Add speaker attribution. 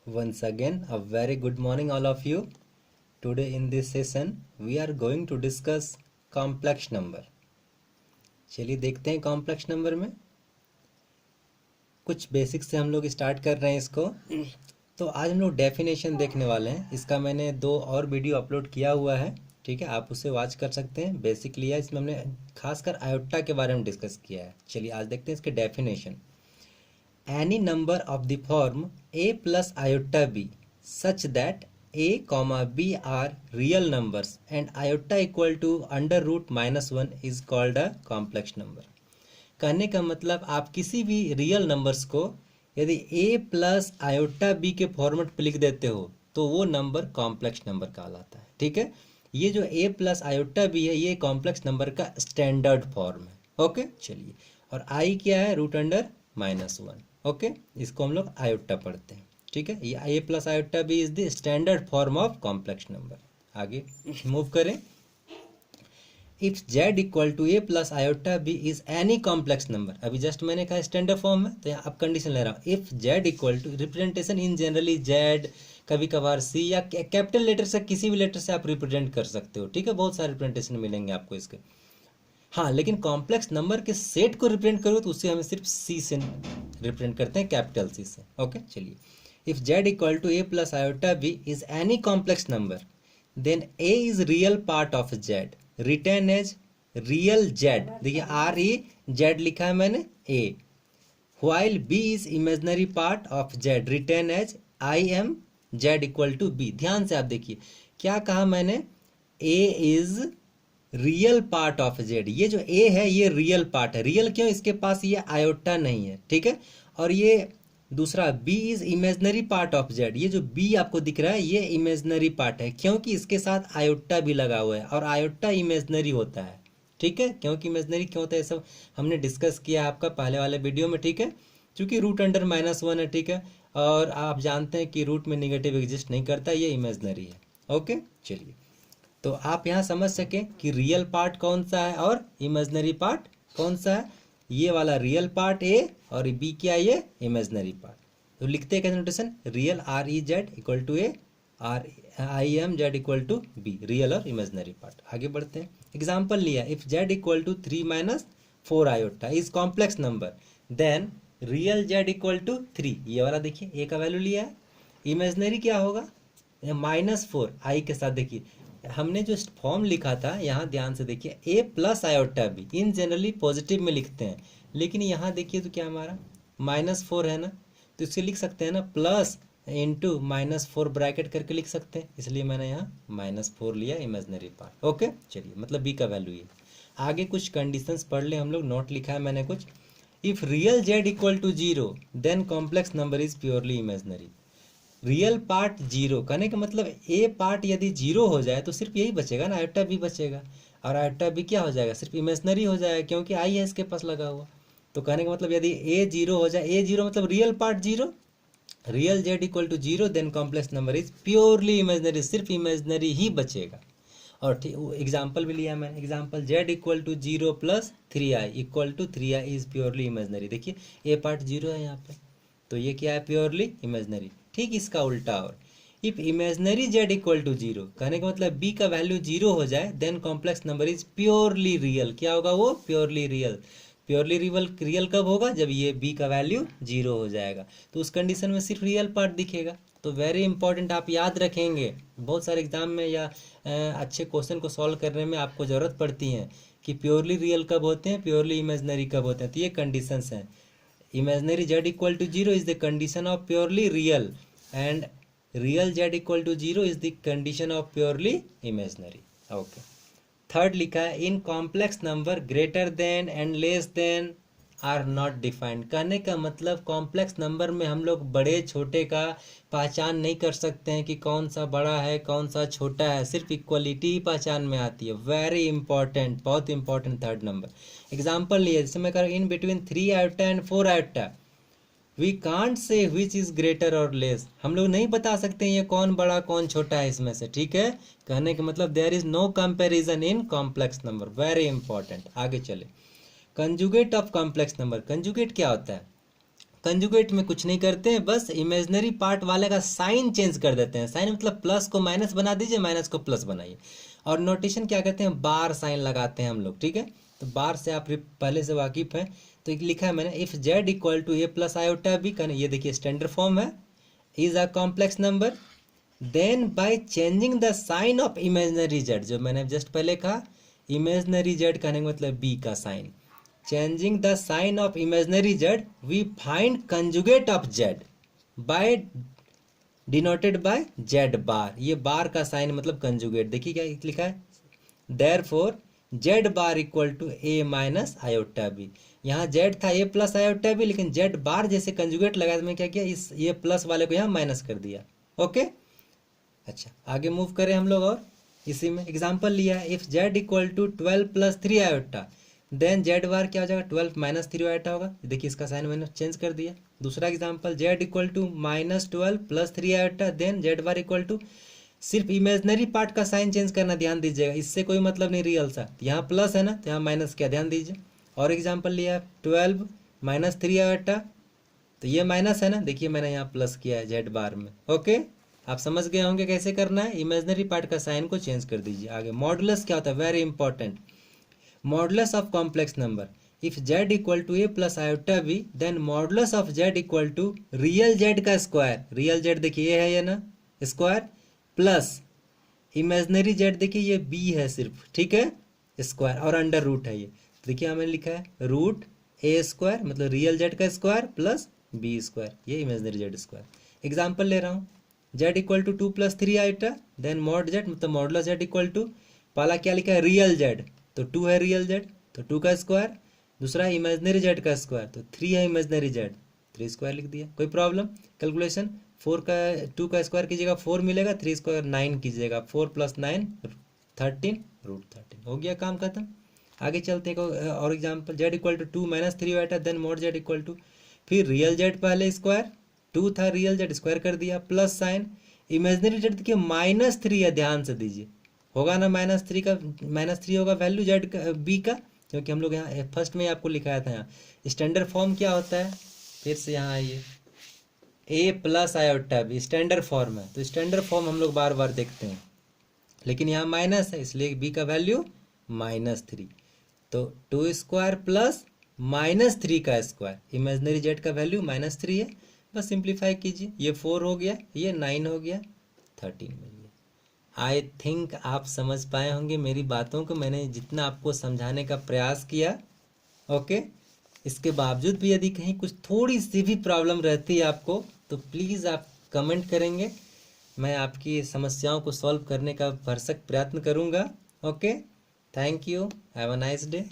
Speaker 1: Once again, a very good morning, all of you. Today, in this session, we are going to discuss complex number. चलिए देखते हैं complex number में कुछ basics से हम लोग स्टार्ट कर रहे हैं इसको। तो आज हम लोग डेफिनेशन देखने वाले हैं। इसका मैंने 2 और वीडियो अपलोड किया हुआ है, ठीक है, आप उसे वॉच कर सकते हैं। बेसिक लिया इसमें हमने खासकर आयोटा के बारे में डिस्कस किया है। चलिए आज देखते हैं इसके definition. Any number of the form a plus iota b such that a comma b are real numbers and iota equal to under root minus 1 is called a complex number। कहने का मतलब आप किसी भी रियल नंबर्स को यदि a plus iota b के format पे लिख देते हो तो वो नंबर कॉम्प्लेक्स नंबर कहलाता है, ठीक है। ये जो a प्लस आयोटा b है ये कॉम्प्लेक्स नंबर का स्टैंडर्ड फॉर्म है, ओके। चलिए, और i क्या है? Root under minus 1, okay. इसको हम लोग आयोटा पढ़ते हैं, ठीक है। ये a plus iota b is the standard form of complex number. आगे मूव करें। If z equal to a plus iota b is any complex number, अभी जस्ट मैंने कहा स्टैंडर्ड फॉर्म है, तो यहाँ अब कंडीशन ले रहा हूँ। If z equal to representation in generally z, कभी कभार c या कैपिटल लेटर से किसी भी लेटर से आप रिप्रेजेंट कर सकते हो, ठीक है। बहुत सारे रिप्रेजेंटेशन मिलेंगे आपको इसके। हाँ, लेकिन कॉम्प्लेक्स नंबर के सेट को रिप्रेजेंट करो तो उससे हमें सिर्फ सी से रिप्रेजेंट करते हैं, कैपिटल सी से, ओके। चलिए, if z equal to a plus iota b is any complex number then a is real part of z, written as real z। देखिए REZ लिखा है मैंने a, while b is imaginary part of z, written as IM z equal to b। ध्यान से आप देखिए क्या कहा मैंने, a is real part of Z. ये जो ए है ये रियल पार्ट है। रियल क्यों? इसके पास ये आयोटा नहीं है, ठीक है। और ये दूसरा B is imaginary part of Z, ये जो बी आपको दिख रहा है ये इमेजनरी पार्ट है क्योंकि इसके साथ आयोटा भी लगा हुआ है और आयोटा इमेजनरी होता है, ठीक है। क्योंकि इमेजनरी क्यों होता है सब हमने डिस्कस किया आपका पहले वाले वीडियो में, ठीक है। क्योंकि रूट अंडर माइनस 1 है, ठीक है, और आप जानते हैं कि रूट में निगेटिव एग्जिस्ट नहीं करता, ये इमेजनरी है, ओके। चलिए, तो आप यहाँ समझ सकें कि रियल पार्ट कौन सा है और इमेजनरी पार्ट कौन सा है। ये वाला रियल पार्ट ए और बी क्या है? ये इमेजनरी पार्ट। तो लिखते हैं कैसे notation, real REZ equal to A और IM Z equal to B, real और इमेजनरी पार्ट। आगे बढ़ते हैं। एग्जाम्पल लिया, if Z equal to 3 minus 4 iota is complex number then real Z equal to 3। ये वाला देखिए ए का वैल्यू लिया है, इमेजनरी क्या होगा? -4 आई के साथ। देखिए हमने जो फॉर्म लिखा था यहाँ ध्यान से देखिए, a plus iota b in generally positive में लिखते हैं, लेकिन यहाँ देखिए तो क्या हमारा -4 है ना, तो इससे लिख सकते हैं ना प्लस इंटू -4 ब्रैकेट करके लिख सकते हैं, इसलिए मैंने यहाँ -4 लिया इमेजनरी पार्ट, ओके। चलिए, मतलब b का वैल्यू ये। आगे कुछ कंडीशंस पढ़ ले हम लोग, नोट लिखा है मैंने कुछ। If real z equal to 0 then complex number is purely imaginary. Real part 0 कहने का मतलब ए पार्ट यदि 0 हो जाए तो सिर्फ यही बचेगा ना, आयोटा बी बचेगा, और आयोटा बी क्या हो जाएगा? सिर्फ इमेजनरी हो जाएगा क्योंकि आई है इसके पास लगा हुआ। तो कहने का मतलब यदि ए 0 हो जाए, ए 0 मतलब real part 0, real Z equal to 0 then complex number is purely imaginary, सिर्फ इमेजनरी ही बचेगा। और एग्जाम्पल भी लिया मैंने, example Z equal to 0 plus 3i equal to 3i is purely imaginary. देखिए ए पार्ट 0 है यहाँ पे, तो ये क्या है? Purely imaginary. ठीक इसका उल्टा, और if imaginary z equal to 0 कहने का मतलब b का वैल्यू 0 हो जाए then complex number is purely real. क्या होगा वो? Purely real. प्योरली रियल कब होगा? जब ये b का वैल्यू 0 हो जाएगा, तो उस कंडीशन में सिर्फ रियल पार्ट दिखेगा। तो वेरी इंपॉर्टेंट, आप याद रखेंगे, बहुत सारे एग्जाम में या अच्छे क्वेश्चन को सॉल्व करने में आपको ज़रूरत पड़ती है कि प्योरली रियल कब होते हैं, प्योरली इमेजनरी कब होते हैं। तो ये कंडीशंस हैं। Imaginary z equal to 0 is the condition of purely real and real z equal to 0 is the condition of purely imaginary, okay. Third लिखा है, in complex number greater than and less than are not defined. कहने का मतलब complex number में हम लोग बड़े छोटे का पहचान नहीं कर सकते हैं कि कौन सा बड़ा है कौन सा छोटा है, सिर्फ इक्वलिटी ही पहचान में आती है। वेरी इंपॉर्टेंट, बहुत इंपॉर्टेंट थर्ड नंबर। एग्जाम्पल लिए, जैसे मैं कह रहा हूँ in between 3 iota and 4 iota we can't say which is greater और लेस। हम लोग नहीं बता सकते ये कौन बड़ा कौन छोटा है इसमें से, ठीक है। कहने का मतलब there is no comparison in complex number, very important. आगे चले, conjugate of complex number. Conjugate क्या होता है? कंजुगेट में कुछ नहीं करते हैं, बस इमेजनरी पार्ट वाले का साइन चेंज कर देते हैं। साइन मतलब प्लस को माइनस बना दीजिए, माइनस को प्लस बनाइए। और नोटेशन क्या कहते हैं, बार साइन लगाते हैं हम लोग, ठीक है। तो बार से आप पहले से वाकिफ हैं। तो एक लिखा है मैंने, if z equal to a plus iota b, ये देखिए स्टैंडर्ड फॉर्म है, is a complex number, then by changing the sign of imaginary z, जो मैंने जस्ट पहले कहा, इमेजनरी जेड कहने का मतलब बी का sign, changing the sign of imaginary z we find conjugate of z by denoted by z bar। ये बार का साइन मतलब कंजुगेट, देखिए क्या लिखा है, therefore z bar equal to a minus iota b. यहाँ z था a प्लस आयोटा बी, लेकिन z बार जैसे कंजुगेट लगाया तो मैं क्या किया, इस ये प्लस वाले को यहाँ माइनस कर दिया। ओके, अच्छा आगे मूव करें हम लोग। और इसी में एग्जांपल लिया है, if z equal to 12 plus 3 iota, then Z bar क्या हो जाएगा, 12 माइनस 3 आयोटा होगा। देखिए इसका साइन मैंने चेंज कर दिया। दूसरा example, z equal to minus 12 plus 3 iota, then Z bar equal to, सिर्फ इमेजनरी पार्ट का साइन चेंज करना, ध्यान दीजिएगा, इससे कोई मतलब नहीं रियल सा। यहाँ प्लस है ना, तो यहाँ माइनस क्या, ध्यान दीजिए। और एग्जाम्पल लिया 12 माइनस 3 आयोटा, तो ये माइनस है ना, देखिए मैंने यहाँ प्लस किया है जेड बार में। ओके, आप समझ गए होंगे कैसे करना है, इमेजनरी पार्ट का साइन को चेंज कर दीजिए। आगे मॉडुलस क्या होता है, very important, modulus of complex number, if z equal to a plus iota b, then modulus of z equal to real z का स्क्वायर, रियल z देखिए ये है ये ना स्क्वायर, प्लस इमेजनरी z देखिए ये b है सिर्फ, ठीक है, स्क्वायर, और अंडर रूट है ये। देखिए हमें लिखा है रूट a स्क्वायर मतलब रियल z का स्क्वायर प्लस b स्क्वायर, ये इमेजनरी z स्क्वायर। एग्जाम्पल ले रहा हूँ, z equal to 2 plus 3 iota, then mod z मतलब मॉडुलस z इक्वल टू, पहला क्या लिखा है रियल z, तो 2 है रियल z, तो 2 का स्क्वायर, दूसरा इमेजनरी z का स्क्वायर, तो 3 है इमेजनरी z, 3 स्क्वायर लिख दिया। कोई प्रॉब्लम, कैलकुलेशन 4 का 2 का स्क्वायर कीजिएगा 4 मिलेगा, 3 स्क्वायर 9 कीजिएगा, 4 प्लस 9 13, रूट 13, हो गया काम खत्म। आगे चलते हैं और example, z equal to 2 minus 3 iota, then mod z equal to, फिर रियल z पहले स्क्वायर, 2 था रियल z स्क्वायर कर दिया, प्लस साइन, इमेजनरी z देखिए माइनस 3 है, ध्यान से दीजिए, होगा ना माइनस 3 का, माइनस 3 होगा वैल्यू जेड का बी का, क्योंकि हम लोग यहाँ फर्स्ट में ही आपको लिखाया था। यहाँ स्टैंडर्ड फॉर्म क्या होता है, फिर से यहाँ आइए, A plus iota B standard form है, तो स्टैंडर्ड फॉर्म हम लोग बार बार देखते हैं, लेकिन यहाँ माइनस है इसलिए बी का वैल्यू माइनस 3, तो 2 स्क्वायर प्लस माइनस 3 का स्क्वायर, इमेजनरी जेड का वैल्यू माइनस 3 है, बस सिंप्लीफाई कीजिए, ये 4 हो गया, ये 9 हो गया, 13 मिल गया। आई थिंक आप समझ पाए होंगे मेरी बातों को, मैंने जितना आपको समझाने का प्रयास किया। ओके, इसके बावजूद भी यदि कहीं कुछ थोड़ी सी भी प्रॉब्लम रहती है आपको, तो प्लीज़ आप कमेंट करेंगे, मैं आपकी समस्याओं को सॉल्व करने का भरसक प्रयत्न करूँगा। Okay, thank you, have a nice day.